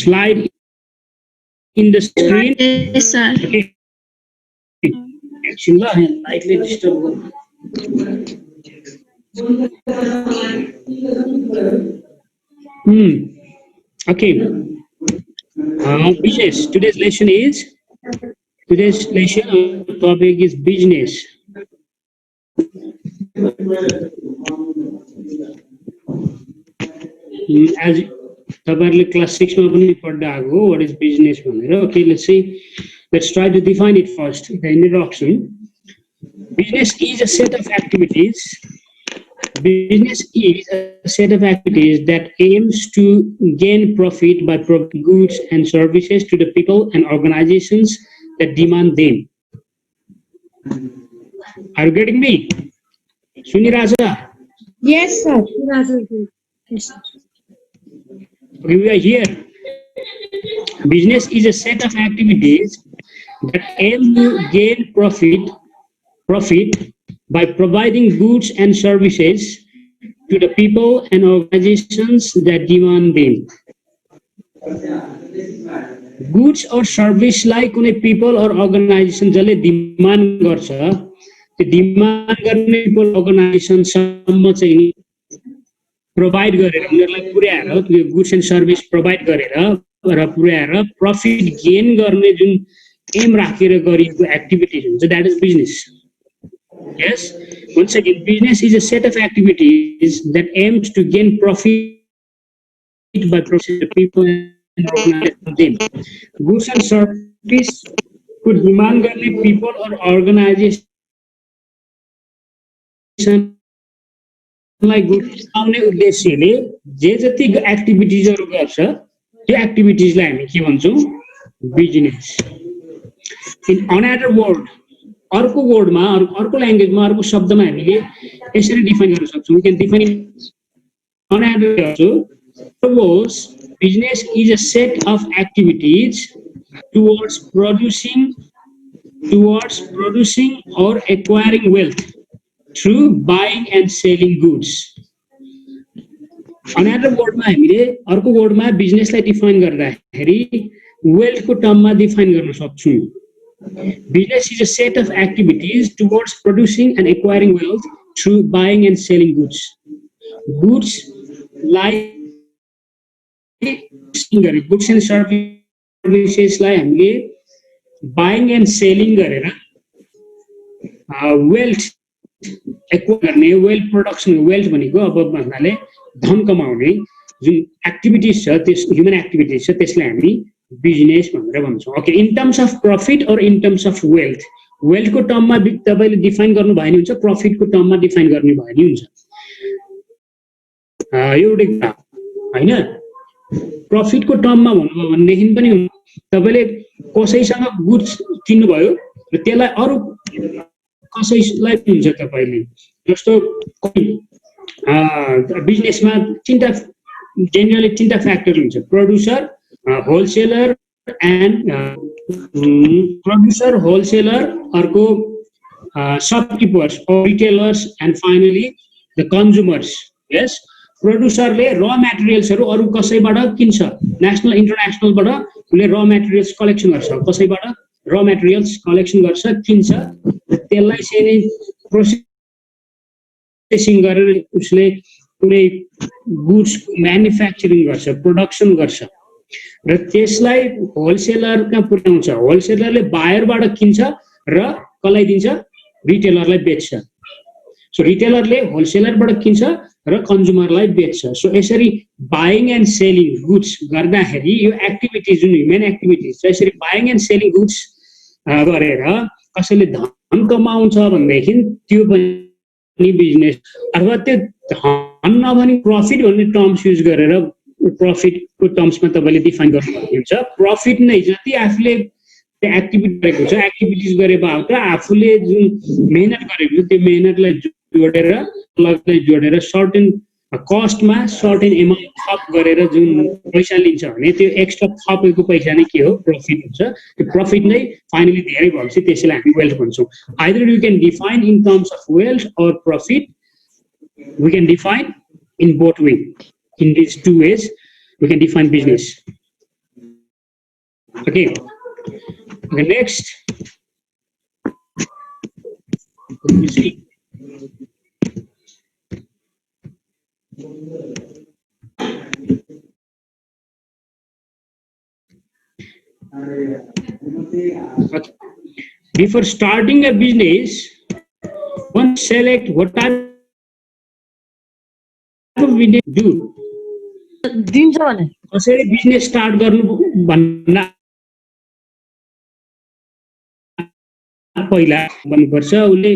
slide in the screen? Yes, sir. Okay. Actually, lightly disturb. Okay. Business. Today's lesson topic is business. As तपाईँहरूले class 6 मा पनि पढ्दा आएको what is business भनेर. Okay, let's try to define it first. The introduction. Business is a set of activities. Business is a set of activities that aims to gain profit by providing goods and services to the people and organizations that demand them. Are you getting me? Suniraja? Yes, sir. Yes, sir. Okay, we are here. Business is a set of activities that aim to gain profit by providing goods and services to the people and organizations that demand them. Goods or service like कुनै people or organization जसले demand गर्छ, त्यो demand गर्ने people organization सम्म चाहिँ provide गरेर उनीहरुलाई पुर्याएर त्यो goods and service provide गरेर र पुर्याएर profit gain गर्ने जुन aim राखेर गरिएको activities हुन्छ, that is business. Yes, once again, business is a set of activities that aims to gain profit by processing the people and organizing them. Goods and service could demand गर्ने people or organization like goods आउने उद्देश्यले जे जति एक्टिभिटिजहरु गर्छ त्यो एक्टिभिटिजलाई हामी के भन्छौं? Business. In another word, अर्को वर्डमा अर्को ल्याङ्ग्वेजमा अर्को शब्दमा हामीले यसरी डिफाइन गर्न सक्छौं. We can define it on another. Suppose business is a set of activities towards producing or acquiring wealth through buying and selling goods. Another वर्डमा हामीले अर्को वर्डमा बिजनेसलाई डिफाइन गर्दाखेरि वेल्थको टर्ममा डिफाइन गर्न सक्छौं. Business is a set of activities towards producing and acquiring wealth through buying and selling goods. Goods like goods and services like हामीले buying and selling गरेर wealth acquire गर्ने, wealth production, wealth भनेको अब भन्नाले धन कमाउने जुन एक्टिभिटिज छ, त्यस ह्युमन एक्टिभिटिज छ, त्यसलाई हामी बिजनेस भनेर भन्छौं. Okay, in terms of profit और in terms of wealth. Wealth को टर्ममा तपाईले डिफाइन गर्नु भए नि हुन्छ, प्रॉफिट को टर्ममा डिफाइन गर्नु भए नि हुन्छ. एउटै कुरा हैन. प्रॉफिट को टर्ममा भन्नुभयो भनेदेखि पनि तपाईले कसैसँग गुड्स किन्नु भयो र त्यसलाई अरु कसैलाई हुन्छ तपाईले. जस्तो बिजनेसमा जेनरली तीनटा फ्याक्टर हुन्छ. Producer, wholesaler and producer, wholesaler, अर्को shopkeepers or retailers, and finally the consumers. Yes, producer ले raw materials हरु अरु कसैबाट किन्छ, national international बाट उले raw materials collection गर्छ, कसैबाट raw materials collection गर्छ, किन्छ, त्यसलाई चाहिँ processing गरेर उसले कुनै goods manufacturing गर्छ, production गर्छ र त्यसलाई होलसेलरमा पुर्याउँछ. होलसेलरले बायरबाट किन्छ र कसलाई दिन्छ? रिटेलरलाई बेच्छ. सो रिटेलरले होलसेलरबाट किन्छ र कन्ज्युमरलाई बेच्छ. सो यसरी बाइङ एन्ड सेलिङ गुड्स गर्दाखेरि यो एक्टिभिटी जुन ह्युमन एक्टिभिटी छ, यसरी बाइङ एन्ड सेलिङ गुड्स गरेर कसैले धन कमाउँछ भनेदेखि त्यो पनि बिजनेस. अथवा त्यो धन नभनी प्रॉफिट भन्ने टर्म्स युज गरेर प्रॉफिट को टर्म्स में तपाईले डिफाइन गर्नुभएको हुन्छ. प्रॉफिट नै जति आफूले त्यो एक्टिभिटी गरेको छ, एक्टिभिटीज गरेबाट आफूले जुन मेहनत गरेको छ त्यो मेहनतलाई जोडेर लगलाई जोडेर सर्टेन कस्टमा सर्टेन एमाउन्ट थप गरेर जुन पैसा लिन्छ भने त्यो एक्स्ट्रा थपेको पैसा नै के हो? प्रॉफिट हुन्छ. त्यो प्रॉफिट नै फाइनली धेरै भएपछि त्यसैलाई हामी वेल्थ भन्छौं. Either you can define in terms of wealth और profit. We can define in both way. In these two ways, we can define business. Okay. Okay, next. Let me see. Okay. Before starting a business, one select what type of business do. दिन्छ भने कसरी business start गर्नु भन्दा पहिला भन्नुपर्छ, उसले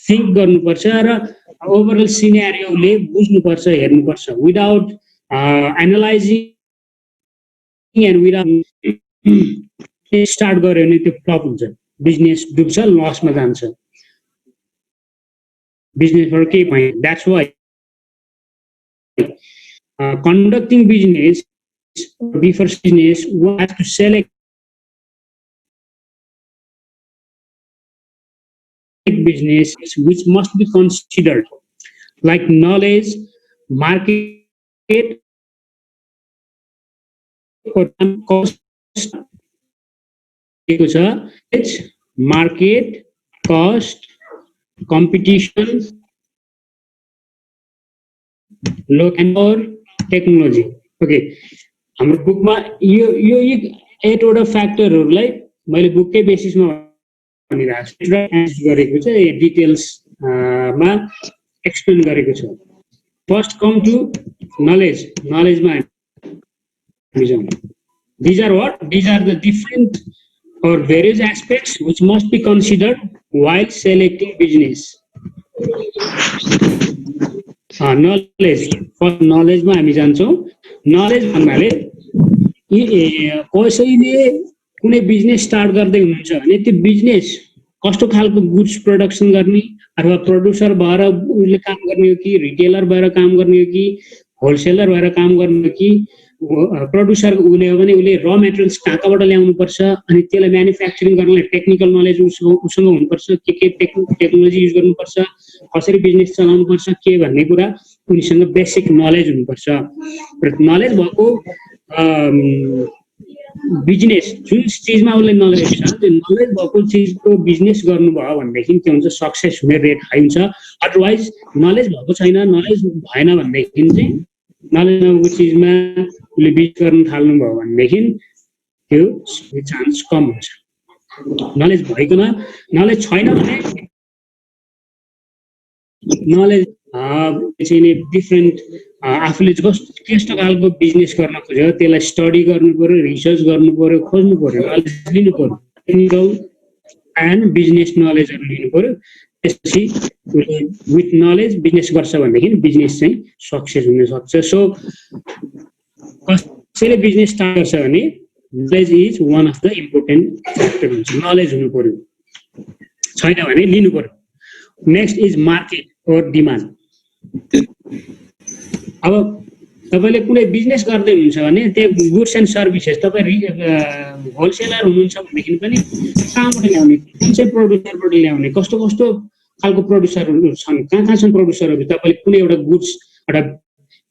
think गर्नुपर्छ र ओभरअल सिनेरियो उसले बुझ्नुपर्छ, हेर्नुपर्छ। Without analysing and without start गर्यो भने त्यो फ्लप हुन्छ, बिजनेस डुब्छ, लसमा जान्छ, बिजनेसबाट केही भएन। That's why conducting business, before business, one has to select business which must be considered, like knowledge, market, or cost. Market, cost, competition, local technology. Okay, हाम्रो बुकमा यो 8वटा फ्याक्टरहरूलाई मैले बुककै बेसिसमा भनिरहेको छु, गरेको छ, डिटेल्समा एक्सप्लेन गरेको छ। First come to knowledge. नलेजमा हामी जाउँ। These are what? These are the different or various aspects which must be considered while selecting business. Knowledge, first नलेजमा हामी जान्छौँ। नलेज भन्नाले कसैले कुनै बिजनेस स्टार्ट गर्दै हुनुहुन्छ भने त्यो बिजनेस कस्तो खालको गुड्स प्रोडक्सन गर्ने, अथवा प्रोड्युसर भएर उसले काम गर्ने हो कि, रिटेलर भएर काम गर्ने हो कि, होलसेलर भएर काम गर्ने हो कि, प्रोड्युसर उसले हो भने उसले र मेटेरियल्स कहाँबाट ल्याउनुपर्छ, अनि त्यसलाई म्यानुफ्याक्चरिङ गर्नलाई टेक्निकल नलेज उसँग हुनुपर्छ, के टेक्नोलोजी युज गर्नुपर्छ, कसरी बिजनेस चलाउनुपर्छ के भन्ने कुरा उनीसँग बेसिक नलेज हुनुपर्छ। नलेज भएको बिजनेस जुन चिजमा उसले नलेज छ, त्यो नलेज भएको चिजको बिजनेस गर्नुभयो भनेदेखि के हुन्छ, सक्सेस हुने रेट हाई हुन्छ। अदरवाइज नलेज भएको छैन, नलेज भएन भनेदेखि चाहिँ नलेज नभएको चिजमा उसले बिजनेस गर्न थाल्नुभयो भनेदेखि त्यो चान्स कम हुन्छ। नलेज भइकन, नलेज छैन भने नलेज चाहिँ डिफ्रेन्ट, आफूले कस्तो खालको बिजनेस गर्न खोज्यो त्यसलाई स्टडी गर्नु पर्यो, रिसर्च गर्नु पर्यो, खोज्नु पर्यो, नलेज लिनु पर्यो, टेक्निकल एन्ड बिजनेस नलेजहरू लिनु पर्यो। त्यसपछि विथ नलेज बिजनेस गर्छ भनेदेखि बिजनेस चाहिँ सक्सेस हुन सक्छ। सो कसैले बिजनेस स्टार्ट गर्छ भने knowledge is one of the important factor हुन्छ, नलेज हुनु पर्यो, छैन भने लिनु पर्यो। नेक्स्ट इज मार्केट और डिमान्ड। अब तपाईले कुनै बिजनेस गर्दै हुनुहुन्छ भने त्यो गुड्स एन्ड सर्भिसेस, तपाईँ होलसेलर हुनुहुन्छ भनेदेखि पनि कहाँबाट ल्याउने, कुन चाहिँ प्रोड्युसरबाट ल्याउने, कस्तो कस्तो खालको प्रोड्युसरहरू छन्, कहाँ छन् प्रोड्युसरहरू। तपाईँले कुनै एउटा गुड्स, एउटा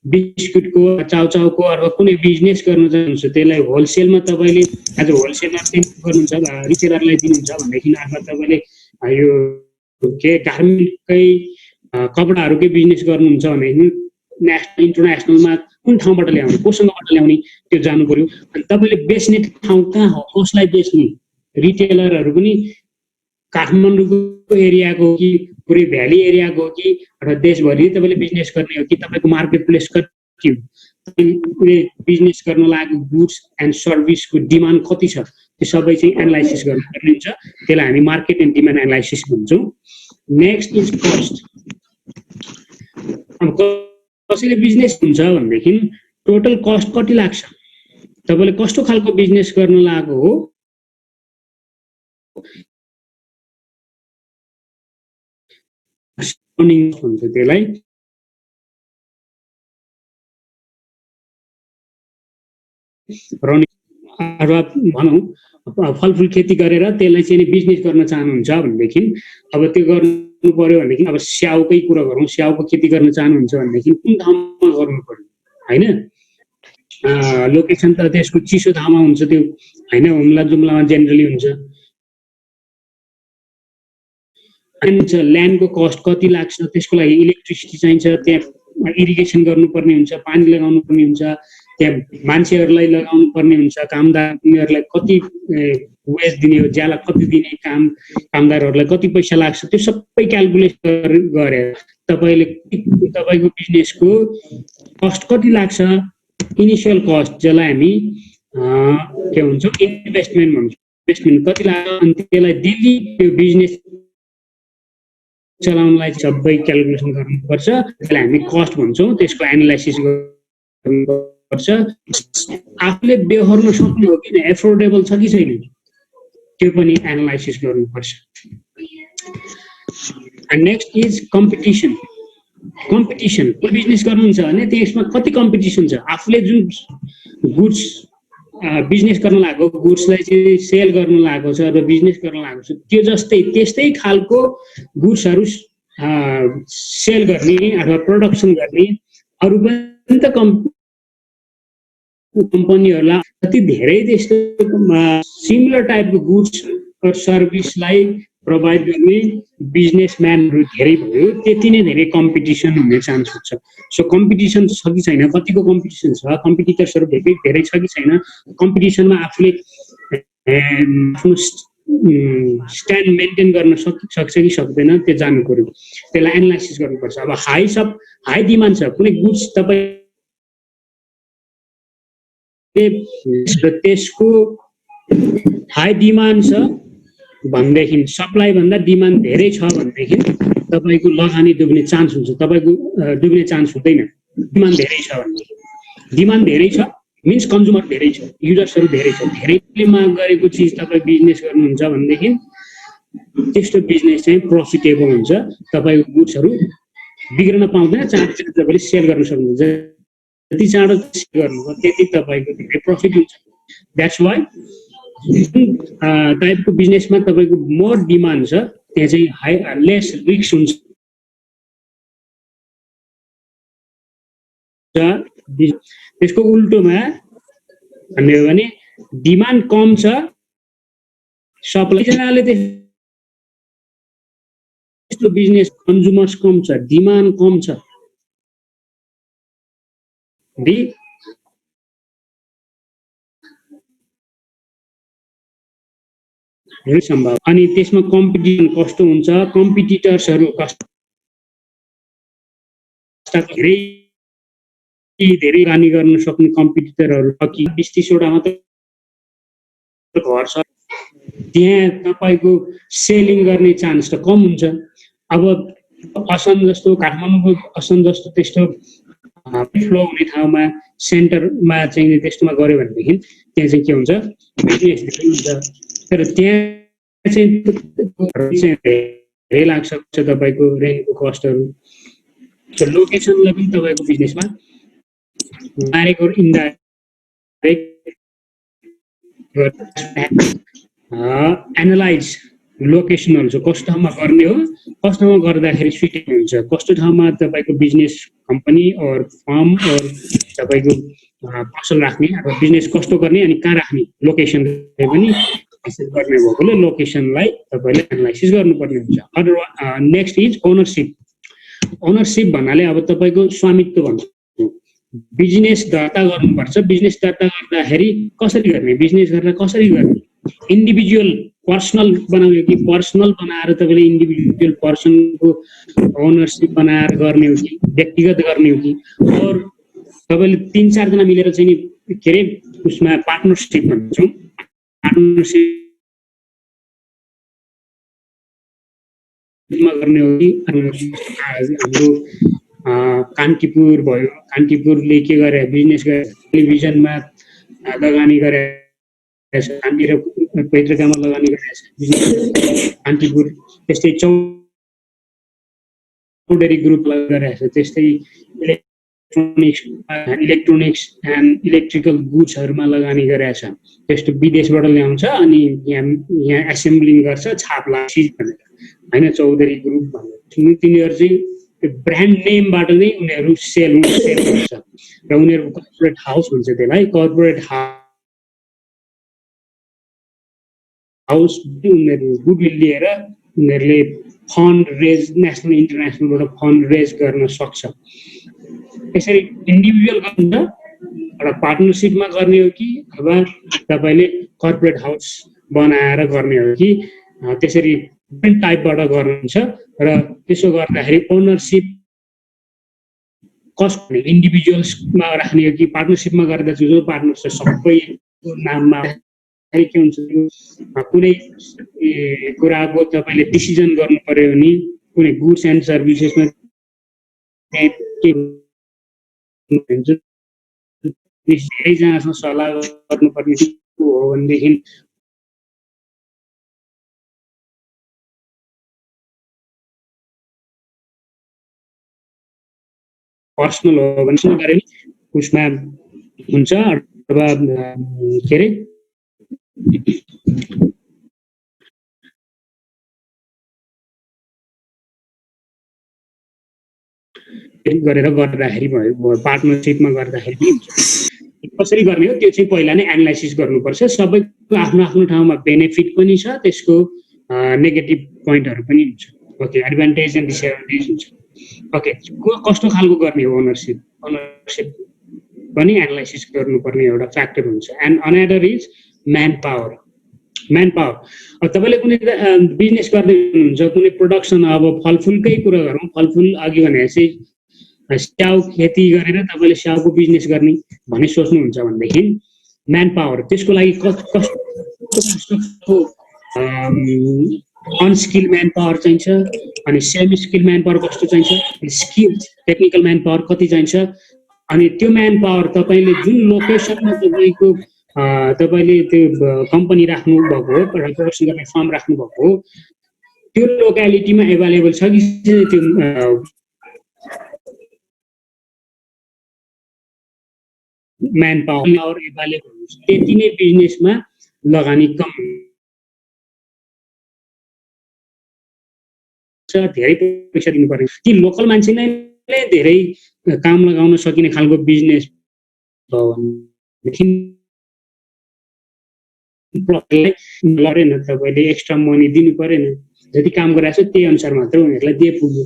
बिस्कुटको, चाउचाउको अथवा कुनै बिजनेस गर्न चाहनुहुन्छ, त्यसलाई होलसेलमा तपाईँले आज होलसेलर गर्नुहुन्छ, रिटेलरलाई दिनुहुन्छ भनेदेखि, अथवा तपाईँले यो के गार्मेन्टकै कपडाहरूकै बिजनेस गर्नुहुन्छ भनेदेखि नेसनल इन्टरनेसनलमा कुन ठाउँबाट ल्याउने, कोसँगबाट ल्याउने त्यो जानु पर्यो। अनि तपाईँले बेच्ने ठाउँ कहाँ हो, कसलाई बेच्ने, रिटेलरहरू पनि काठमाडौँको एरियाको कि पुरै भ्याली एरियाको हो कि अथवा देशभरि तपाईँले बिजनेस गर्ने हो कि, तपाईँको मार्केट प्लेस कति हो, बिजनेस गर्न लागेको गुड्स एन्ड सर्भिसको डिमान्ड कति छ, त्यो सबै चाहिँ एनालाइसिस गर्नुपर्ने हुन्छ। त्यसलाई हामी मार्केट एन्ड डिमान्ड एनालाइसिस भन्छौँ। Next is cost. अब कसैले बिजनेस हुन्छ भनेदेखि टोटल कस्ट कति लाग्छ, तपाईँले कस्तो खालको बिजनेस गर्न लागेको हो, भन्छ त्यसलाई। अथवा भनौँ फलफुल खेती गरेर त्यसलाई चाहिँ बिजनेस गर्न चाहनुहुन्छ भनेदेखि, अब त्यो गर्नु पर्यो भनेदेखि, अब स्याउकै कुरा गरौँ, स्याउको खेती गर्न चाहनुहुन्छ भनेदेखि कुन ठाउँमा गर्नु पर्यो, होइन? लोकेसन त त्यसको चिसो ठाउँमा हुन्छ, त्यो हैन हुम्ला जुम्लामा जेनरली हुन्छ अनि ल्यान्डको कस्ट कति लाग्छ त्यसको लागि इलेक्ट्रिसिटी चाहिन्छ त्यहाँ इरिगेसन गर्नुपर्ने हुन्छ पानी लगाउनु पर्ने हुन्छ त्यहाँ मान्छेहरूलाई लगाउनु पर्ने हुन्छ कामदार उनीहरूलाई कति वेज दिने हो ज्याला कति दिने कामदारहरूलाई कति पैसा लाग्छ त्यो सबै क्याल्कुलेट गरेर तपाईको बिजनेसको कस्ट कति लाग्छ इनिशियल कस्ट जसलाई हामी के भन्छ इन्भेस्टमेन्ट भन्छ इन्भेस्टमेन्ट कति लाग्छ अनि त्यसलाई डेली त्यो बिजनेस चलाउनलाई सबै क्याल्कुलेसन गर्नुपर्छ त्यसलाई हामी कस्ट भन्छौँ त्यसको एनालाइसिस गर्नुपर्छ आफूले बेहोर्न सक्ने हो कि एफोर्डेबल छ कि छैन त्यो पनि एनालाइसिस गर्नुपर्छ and next is competition business गर्नुहुन्छ भने त्यसमा कति कम्पिटिसन छ आफूले जुन गुड्स बिजनेस गर्न लागेको गुड्सलाई चाहिँ सेल गर्न लागेको छ र बिजनेस गर्न लागेको छ त्यो त्यस्तै खालको गुड्सहरू सेल गर्ने अथवा प्रोडक्सन गर्ने अरू पनि त कम्पनीहरूलाई कति धेरै त्यस्तो सिमिलर टाइपको गुड्स सर्भिसलाई प्रोभाइड गर्ने बिजनेसम्यानहरू धेरै भयो त्यति नै धेरै कम्पिटिसन हुने चान्स हुन्छ सो कम्पिटिसन छ कि छैन कतिको कम्पिटिसन छ कम्पिटिटर्सहरू धेरै छ कि छैन कम्पिटिसनमा आफूले आफ्नो स्ट्यान्ड मेन्टेन गर्न सक्छ कि सक्दैन त्यो जान्नु पर्यो त्यसलाई एनालाइसिस गर्नुपर्छ अब हाई डिमान्ड छ कुनै गुड्स तपाईँ त्यसको हाई डिमान्ड छ भन्देखि सप्लाई भन्दा डिमान्ड धेरै छ भनेदेखि तपाईको लगानी डुब्ने चान्स हुन्छ तपाईको डुब्ने चान्स हुँदैन डिमान्ड धेरै छ भनेदेखि डिमान्ड धेरै छ मिन्स कन्ज्युमर धेरै छ युजर्सहरू धेरै छ धेरैले माग गरेको चिज तपाईँ बिजनेस गर्नुहुन्छ भनेदेखि त्यस्तो बिजनेस चाहिँ प्रफिटेबल हुन्छ तपाईको गुड्सहरू बिग्रन पाउँदैन चाँडो तपाईँले सेल गर्न सक्नुहुन्छ जति चाँडो सेल गर्नुभयो त्यति तपाईँको धेरै प्रफिट हुन्छ द्याट्स वाइ टाइपको बिजनेसमा तपाईँको मोर डिमान्ड छ त्यहाँ चाहिँ लेस रिस्क हुन्छ त्यसको उल्टोमा भन्ने हो भने डिमान्ड कम छ सप्लाई जनाले त्यस्तो बिजनेस कन्ज्युमर्स कम छ डिमान्ड कम छ सम्भव अनि त्यसमा कम्पिटिसन कस्तो हुन्छ कम्पिटिटर्सहरू धेरै गानी गर्न सक्ने कम्पिटिटरहरू कि 20-30 वटा मात्र घर छ त्यहाँ तपाईको सेलिङ गर्ने चान्स त कम हुन्छ अब असन जस्तो काठमाडौँको असन जस्तो त्यस्तो फ्लो हुने ठाउँमा सेन्टरमा चाहिँ त्यस्तोमा गऱ्यो भनेदेखि त्यहाँ चाहिँ के हुन्छ बिजनेस धेरै हुन्छ तर त्यहाँ चाहिँ धेरै लाग्छ तपाईको रेन्टको कस्टहरू लोकेसनलाई पनि तपाईको बिजनेसमा डाइरेक्ट और इनडाइरेक्ट एनालाइज लोकेसनहरू चाहिँ कस्तो ठाउँमा गर्ने हो कस्तो ठाउँमा गर्दाखेरि सुइटेबल हुन्छ कस्तो ठाउँमा तपाईको बिजनेस कम्पनी और फर्म और तपाईको पसल राख्ने अथवा बिजनेस कस्तो गर्ने अनि कहाँ राख्ने लोकेसनले पनि एसेस गर्ने भएकोले लोकेसनलाई तपाईले एनालाइसिस गर्नुपर्ने हुन्छ अदर नेक्स्ट इज ओनरशिप भन्नाले अब तपाईको स्वामित्व भन्छ बिजनेस दर्ता गर्नुपर्छ बिजनेस दर्ता गर्दाखेरि कसरी गर्ने बिजनेस गरेर कसरी गर्ने इन्डिभिजुअल पर्सनल बनाउने कि पर्सनल बनाएर तपाईले इन्डिभिजुअल पर्सनको ओनरशिप बनाएर गर्ने हो कि व्यक्तिगत गर्ने हो कि और तपाईले 3-4 जना मिलेर चाहिँ के रे उसमा पार्टनरशिप भन्छौं पार्टनरशिप गर्ने हो कि हाम्रो कान्तिपुर भयो कान्तिपुरले के गरे बिजनेस गरे टेलिभिजनमा लगानी गरे पेट्रोकामा लगानी गरेछ कान्तिपुर त्यस्तै चौधरी ग्रुप गरेछ त्यस्तै इलेक्ट्रोनिक्स एन्ड इलेक्ट्रिकल गुड्सहरुमा लगानी गरेछ त्यस्तो विदेशबाट ल्याउँछ अनि यहाँ एसेम्बलिङ गर्छ छाप लाग्छ भनेर हैन चौधरी ग्रुप भन्ने तिनीहरु चाहिँ ब्रान्ड नेमबाट नै उनीहरु सेल गर्छ र उनीहरुको कर्पोरेट हाउस भन्छ त्यसलाई कर्पोरेट हाउस उनीहरू गुडविल लिएर उनीहरूले फन्ड रेज नेसनल इन्टरनेसनलबाट फन्ड रेज गर्न सक्छ। त्यसरी इन्डिभिजुअल गर्नु एउटा पार्टनरसिपमा गर्ने हो कि अथवा तपाईँले कर्पोरेट हाउस बनाएर गर्ने हो कि त्यसरी डिफ्रेन्ट टाइपबाट गर्नुहुन्छ। र त्यसो गर्दाखेरि ओनरसिप कसको इन्डिभिजुअल्समा राख्ने हो कि पार्टनरसिपमा गर्दा जो पार्टनर छ सबैको नाममा के हुन्छ, कुनै कुराको तपाईँले डिसिजन गर्नु पर्यो भने कुनै गुड्स एन्ड सर्भिसेसमा धेरैजनासँग सल्लाह गर्नुपर्ने हो भनेदेखि पर्सनल हो भने उसमा हुन्छ अथवा के अरे गरेर गर्दाखेरि भयो, पार्टनरसिपमा गर्दाखेरि पनि हुन्छ। कसरी गर्ने हो त्यो चाहिँ पहिला नै एनालाइसिस गर्नुपर्छ। सबैको आफ्नो आफ्नो ठाउँमा बेनिफिट पनि छ, त्यसको नेगेटिभ पोइन्टहरू पनि हुन्छ। ओके, एडभान्टेज एन्ड डिसएडभान्टेज हुन्छ। ओके, कस्तो खालको गर्ने हो ओनरसिप पनि एनालाइसिस गर्नुपर्ने एउटा फ्याक्टर हुन्छ। And another is man power. अब तपाईँले कुनै बिजनेस गर्दै हुनुहुन्छ, कुनै प्रोडक्सन, अब फलफुलकै कुरा गरौँ, फलफुल अघि भनेपछि स्याउ खेती गरेर तपाईँले स्याउको बिजनेस गर्ने भन्ने सोच्नुहुन्छ भनेदेखि म्यान पावर, त्यसको लागि कस्तो अनस्किल म्यान पावर चाहिन्छ, अनि सेमी स्किल म्यान पावर कस्तो चाहिन्छ, स्किल टेक्निकल म्यान पावर कति चाहिन्छ, अनि त्यो म्यान पावर तपाईँले जुन लोकेसनमा तपाईँले त्यो कम्पनी राख्नु भएको हो, प्रोडक्सन गर्ने फर्म राख्नु भएको हो, त्यो लोकालिटीमा एभाइलेबल छ कि त्यो म्यान पावर एभाइलेबल हुन्छ। त्यति नै बिजनेसमा लगानी कम धेरै पैसा दिनुपर्ने, ती लोकल मान्छे नै धेरै काम लगाउन सकिने खालको बिजनेस भयो भनेदेखि लडेन, तपाईँले एक्स्ट्रा मनी दिनु परेन, जति काम गरिरहेको छ त्यही अनुसार मात्र उनीहरूलाई दिए पुग्यो।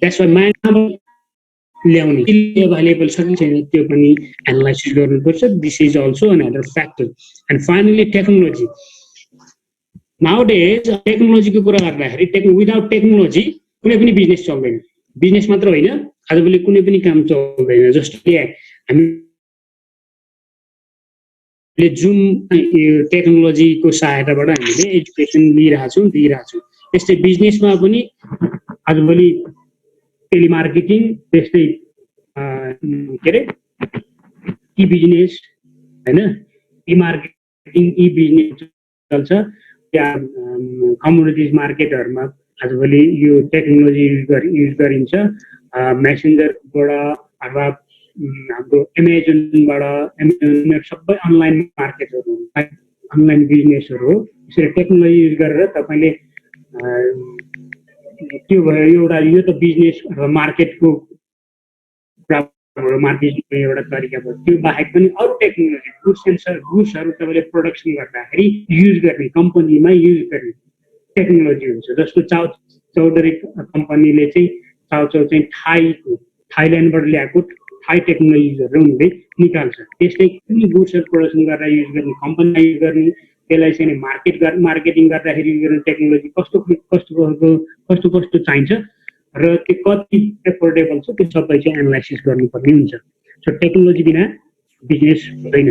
त्यसमा म्यान ल्याउने एभाइलेबल छ कि छैन त्यो पनि एनालाइसिस गर्नुपर्छ। This is also another factor. And finally technology. Nowadays टेक्नोलोजीको कुरा गर्दाखेरि विदाउट टेक्नोलोजी कुनै पनि बिजनेस चल्दैन। बिजनेस मात्र होइन, आजभोलि कुनै पनि काम चल्दैन। जस्तै हामीले जुन टेक्नोलोजीको सहायताबाट हामीले एजुकेसन दिइरहेछौँ, त्यस्तै बिजनेसमा पनि आजभोलि टेलिमार्केटिङ, त्यस्तै के अरे ई बिजनेस होइन, ई मार्केटिङ, ई बिजनेस चल्छ। त्यहाँ कम्युनिटिज मार्केटहरूमा आजभोलि यो टेक्नोलोजी युज गरिन्छ। मेसेन्जरबाट अथवा हाम्रो एमाजोनबाट, एमाजोन सबै अनलाइन मार्केटहरू, अनलाइन बिजनेसहरू हो। यसरी टेक्नोलोजी युज गरेर तपाईँले त्यो भयो एउटा, यो त बिजनेस अथवा मार्केटको मार्केटिङको एउटा तरिका भयो। त्यो बाहेक पनि अरू टेक्नोलोजी, गुड्सहरू तपाईँले प्रोडक्सन गर्दाखेरि युज गर्ने, कम्पनीमा युज गर्ने टेक्नोलोजी हुन्छ। जस्तो चौधरी कम्पनीले चाहिँ चाउचाउ चाहिँ थाइल्यान्डबाट ल्याएको थाई टेक्नोलोजीहरू उनीहरूले निकाल्छ। त्यसले कुनै गुड्सहरू प्रोडक्सन गरेर युज गर्ने, कम्पनीमा युज गर्ने, त्यसलाई चाहिँ मार्केटिङ गर्दाखेरि युज गर्ने टेक्नोलोजी कस्तो चाहिन्छ र त्यो कति एफोर्डेबल छ, त्यो सबै चाहिँ एनालाइसिस गर्नुपर्ने हुन्छ। सो टेक्नोलोजी बिना बिजनेस हुँदैन,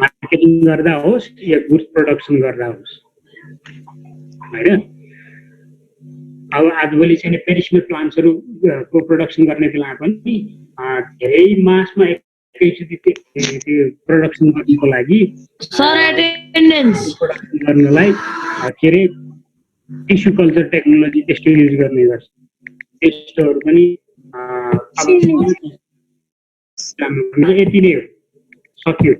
मार्केटिङ गर्दा होस् या गुड्स प्रोडक्सन गर्दा होस् होइन। अब आजभोलि चाहिँ पेरिसमेन्ट प्लान्ट्सहरूको प्रोडक्सन गर्ने बेला पनि धेरै मासमा एकैचोटि त्यो प्रोडक्सन गर्नको लागि प्रोडक्सन गर्नलाई के अरे टिस्यु कल्चर टेक्नोलोजी त्यस्तो युज गर्ने गर्छ। त्यस्तोहरू पनि यति नै हो, सक्यो।